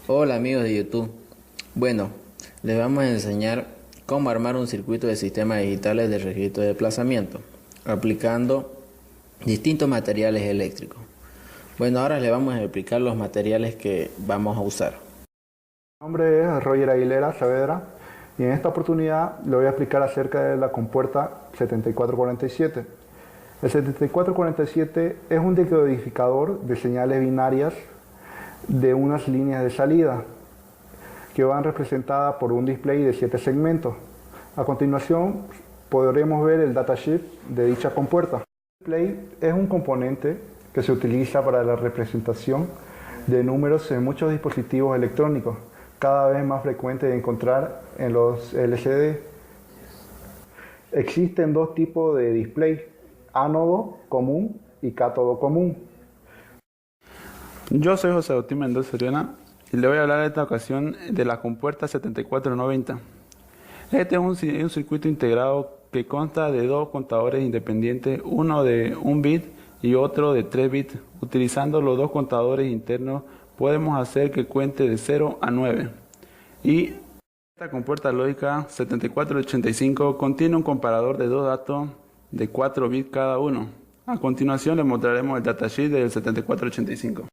Hola amigos de YouTube. Bueno, les vamos a enseñar cómo armar un circuito de sistemas digitales de registro de desplazamiento, aplicando distintos materiales eléctricos. Bueno, ahora les vamos a explicar los materiales que vamos a usar. Mi nombre es Roger Aguilera Saavedra y en esta oportunidad le voy a explicar acerca de la compuerta 7447. El 7447 es un decodificador de señales binarias de unas líneas de salida que van representadas por un display de 7 segmentos. A continuación podremos ver el datasheet de dicha compuerta. El display es un componente que se utiliza para la representación de números en muchos dispositivos electrónicos, cada vez más frecuente de encontrar en los LCD. Existen dos tipos de display: ánodo común y cátodo común. Yo soy José Agustín Mendoza Oriana y le voy a hablar en esta ocasión de la compuerta 7490. Este es un circuito integrado que consta de dos contadores independientes, uno de 1 bit y otro de 3 bits. Utilizando los dos contadores internos podemos hacer que cuente de 0 a 9. Y esta compuerta lógica 7485 contiene un comparador de dos datos de 4 bits cada uno. A continuación les mostraremos el datasheet del 7485.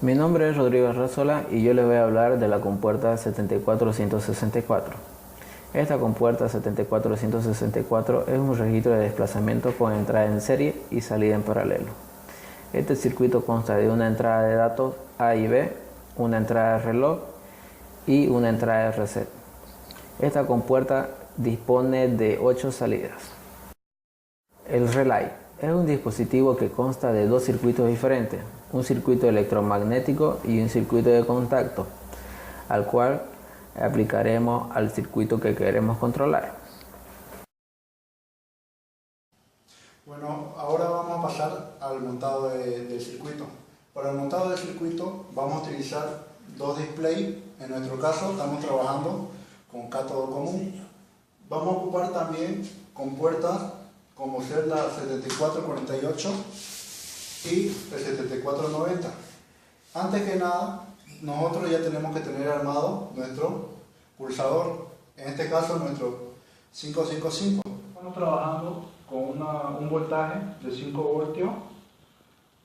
Mi nombre es Rodrigo Arrazola y yo les voy a hablar de la compuerta 74164. Esta compuerta 74164 es un registro de desplazamiento con entrada en serie y salida en paralelo. Este circuito consta de una entrada de datos A y B, una entrada de reloj y una entrada de reset. Esta compuerta dispone de 8 salidas. El relay es un dispositivo que consta de dos circuitos diferentes, un circuito electromagnético y un circuito de contacto, al cual aplicaremos al circuito que queremos controlar. Bueno, ahora vamos a pasar al montado del circuito. Para el montado del circuito vamos a utilizar dos displays. En nuestro caso estamos trabajando con cátodo común. Vamos a ocupar también compuertas como ser la 7448 y el 7490. Antes que nada, nosotros ya tenemos que tener armado nuestro pulsador, en este caso nuestro 555. Estamos trabajando con un voltaje de 5 voltios.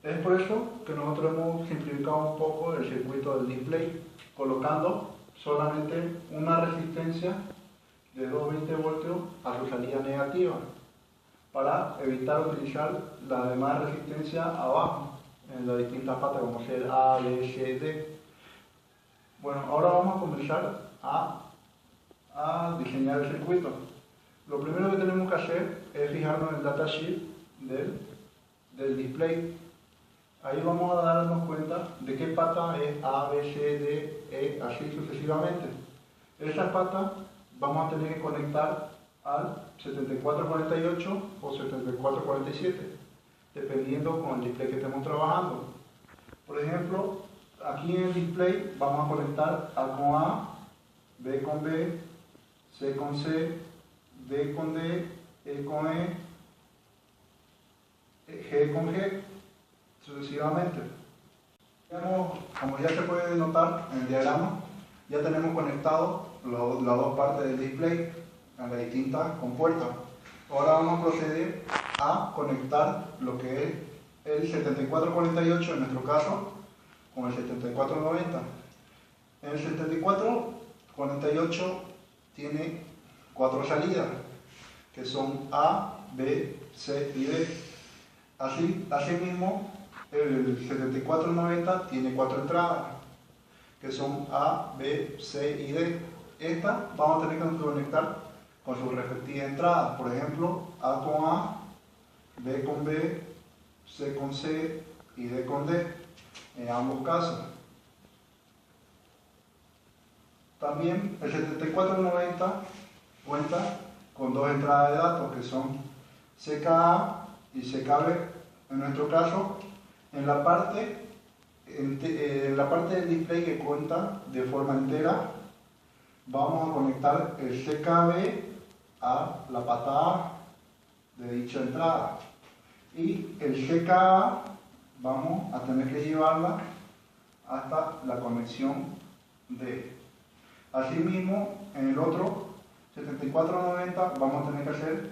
Es por eso que nosotros hemos simplificado un poco el circuito del display, colocando solamente una resistencia de 220 voltios a su salida negativa, para evitar utilizar la demás resistencia abajo en las distintas patas, como ser A, B, C, D. Bueno, ahora vamos a comenzar a diseñar el circuito. Lo primero que tenemos que hacer es fijarnos en el datasheet del display. Ahí vamos a darnos cuenta de qué pata es A, B, C, D, E, así sucesivamente. Esas patas vamos a tener que conectar al 7448 o 7447, dependiendo con el display que estemos trabajando. Por ejemplo, aquí en el display vamos a conectar A con A, B con B, C con C, D con D, E con E, G con G, sucesivamente. Como ya se puede notar en el diagrama, ya tenemos conectados las dos partes del display a las distintas compuertas. Ahora vamos a proceder a conectar lo que es el 7448 en nuestro caso con el 7490. En el 7448 tiene 4 salidas, que son A, B, C y D. Asimismo, el 7490 tiene 4 entradas, que son A, B, C y D. Estas vamos a tener que conectar con sus respectivas entradas. Por ejemplo, A con A, B con B, C con C y D con D, en ambos casos. También el 7490 cuenta con dos entradas de datos, que son CKA y CKB. En nuestro caso, en la parte del display que cuenta de forma entera, vamos a conectar el CKB a la pata A de dicha entrada, y el CKA vamos a tener que llevarla hasta la conexión D. Asimismo, en el otro 7490 vamos a tener que hacer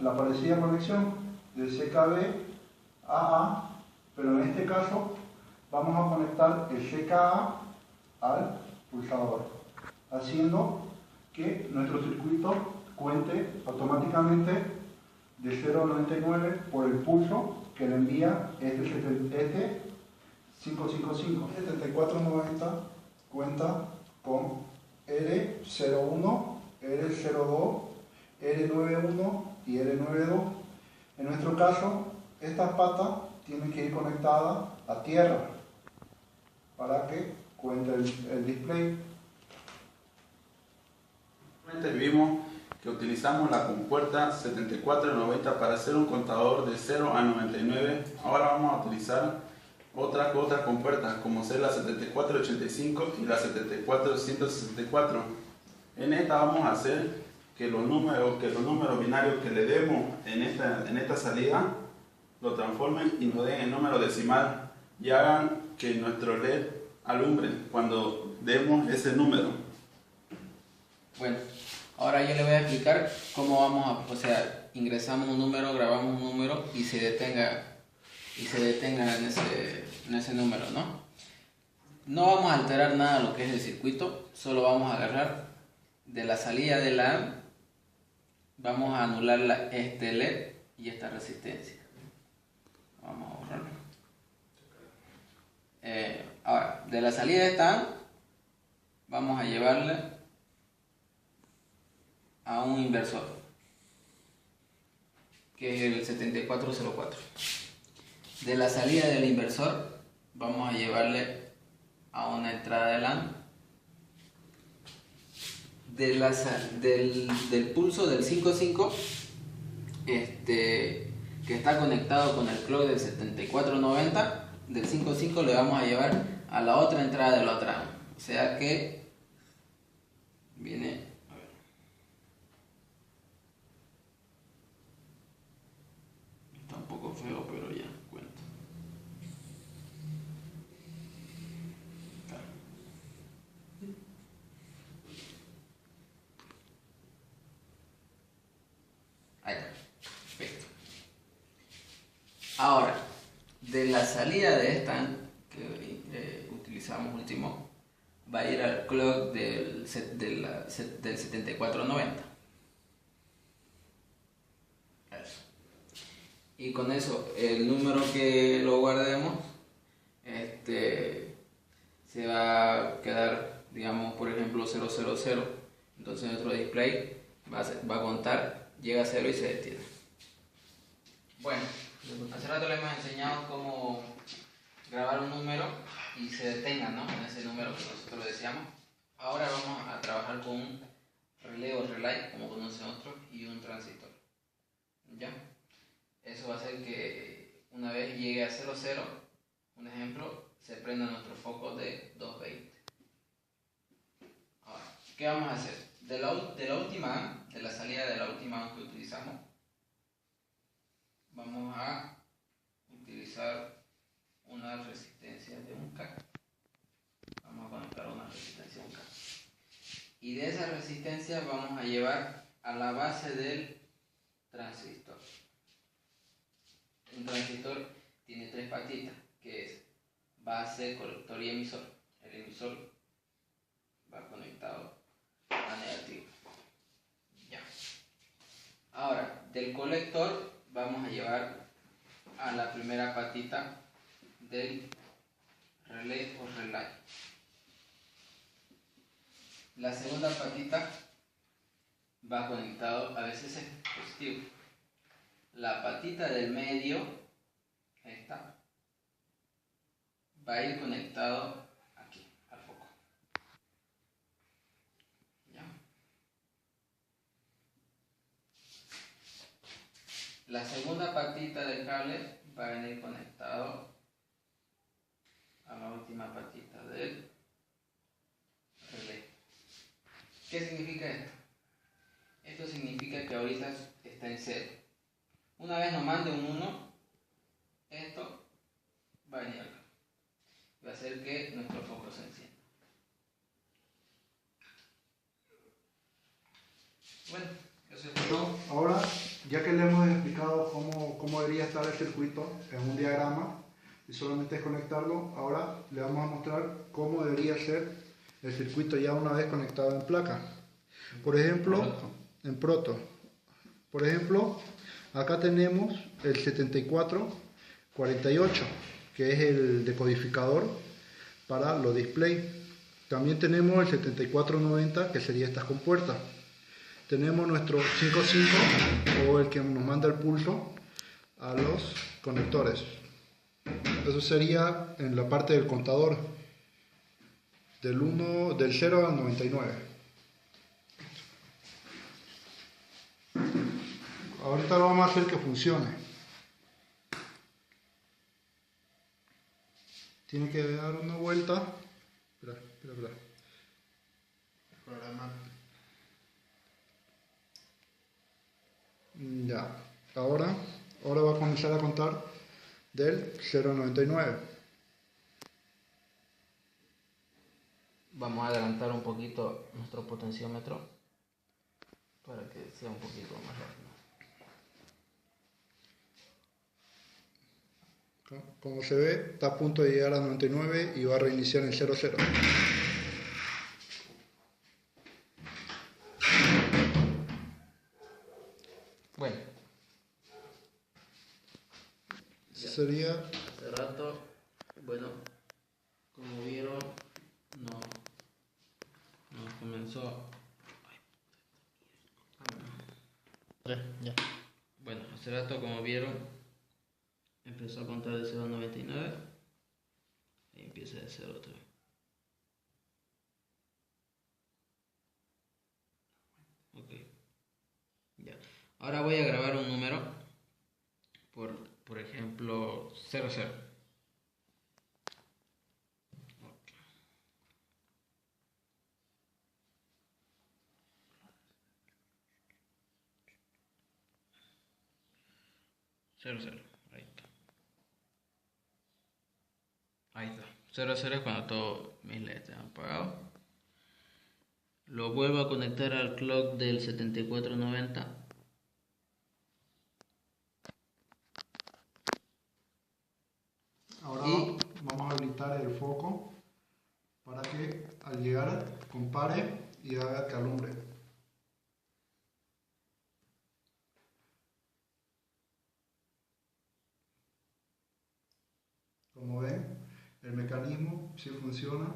la parecida conexión de CKB a A, pero en este caso vamos a conectar el CKA al pulsador, haciendo que nuestro circuito cuente automáticamente de 0,99 por el pulso que le envía este 555. 7490 cuenta con R01, R02, R91 y R92. En nuestro caso, estas patas tienen que ir conectadas a tierra para que cuente el display. Vimos que utilizamos la compuerta 7490 para hacer un contador de 0 a 99. Ahora vamos a utilizar otras compuertas como ser la 7485 y la 74164. En esta vamos a hacer que los números binarios que le demos en esta salida lo transformen y nos den el número decimal y hagan que nuestro LED alumbre cuando demos ese número. Bueno, ahora yo le voy a explicar cómo vamos ingresamos un número, grabamos un número y se detenga en ese número, ¿no? No vamos a alterar nada lo que es el circuito, solo vamos a agarrar de la salida de la A, vamos a anular este LED y esta resistencia. Vamos a borrarlo. Ahora, de la salida de esta A, vamos a llevarle a un inversor, que es el 7404. De la salida del inversor, vamos a llevarle a una entrada de LAN. Del pulso del 55, que está conectado con el clock del 7490, del 55 le vamos a llevar a la otra entrada de la otra. O sea que viene, a ver, está un poco feo, pero ya cuento. Ahí está, perfecto. Ahora, de la salida de esta que utilizamos último, va a ir al clock del 7490. Eso. Y con eso, el número que lo guardemos, se va a quedar, digamos, por ejemplo, 000. Entonces nuestro display va a contar, llega a 0 y se detiene. Bueno, hace rato le hemos enseñado cómo grabar un número y se detenga, ¿no?, en ese número que nosotros deseamos. Ahora vamos a trabajar con un relé o relay, como conocen otros, y un transistor. ¿Ya? Eso va a hacer que una vez llegue a 0, un ejemplo, se prenda nuestro foco de 220. Ahora, ¿qué vamos a hacer? De la salida de la última que utilizamos, vamos a utilizar una resistencia de 1K. Vamos a conectar una resistencia 1K. Y de esa resistencia vamos a llevar a la base del transistor. Un transistor tiene 3 patitas, que es base, colector y emisor. El emisor va conectado a negativo. Ya. Ahora, del colector vamos a llevar a la primera patita del relé o relay. La segunda patita va conectado, a veces es positivo. La patita del medio, esta, va a ir conectado aquí, al foco. ¿Ya? La segunda patita del cable va a venir conectado a la última patita del relé. ¿Qué significa esto? Esto significa que ahorita está en 0. Una vez nos mande un 1, esto va a venir acá. Va a hacer que nuestro foco se encienda. Bueno, eso es todo. Ahora, ya que le hemos explicado cómo debería estar el circuito en un diagrama, y solamente es conectarlo, ahora le vamos a mostrar cómo debería ser el circuito ya una vez conectado en placa. Por ejemplo, en proto. Por ejemplo, acá tenemos el 7448, que es el decodificador para los displays. También tenemos el 7490, que sería estas compuertas. Tenemos nuestro 55, o el que nos manda el pulso a los conectores. Eso sería en la parte del contador, del 0 al 99. Ahorita lo vamos a hacer que funcione. Tiene que dar una vuelta. Espera. Ya, ahora va a comenzar a contar del 0 al 99. Vamos a adelantar un poquito nuestro potenciómetro para que sea un poquito más rápido. Como se ve, está a punto de llegar a 99 y va a reiniciar en 00. Bueno, Sería hace rato, bueno, como vieron, no comenzó. Ya. Bueno, hace rato, como vieron, empezó a contar de 0 a 99 y empieza de 0 otra vez. Ok, ya. Ahora voy a grabar un número, por ejemplo, 00. Ok. 00, ahí está. Ahí está. 00 es cuando todos mis LEDs estén apagados. Lo vuelvo a conectar al clock del 7490. Ahora vamos a habilitar el foco para que al llegar compare y haga que alumbre. Como ven, el mecanismo sí funciona.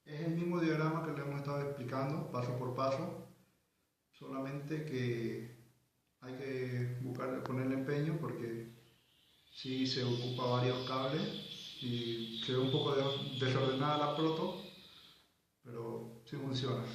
Es el mismo diagrama que le hemos estado explicando paso por paso, solamente que hay que ponerle empeño porque sí se ocupa varios cables y se ve un poco desordenada la proto, pero sí funciona.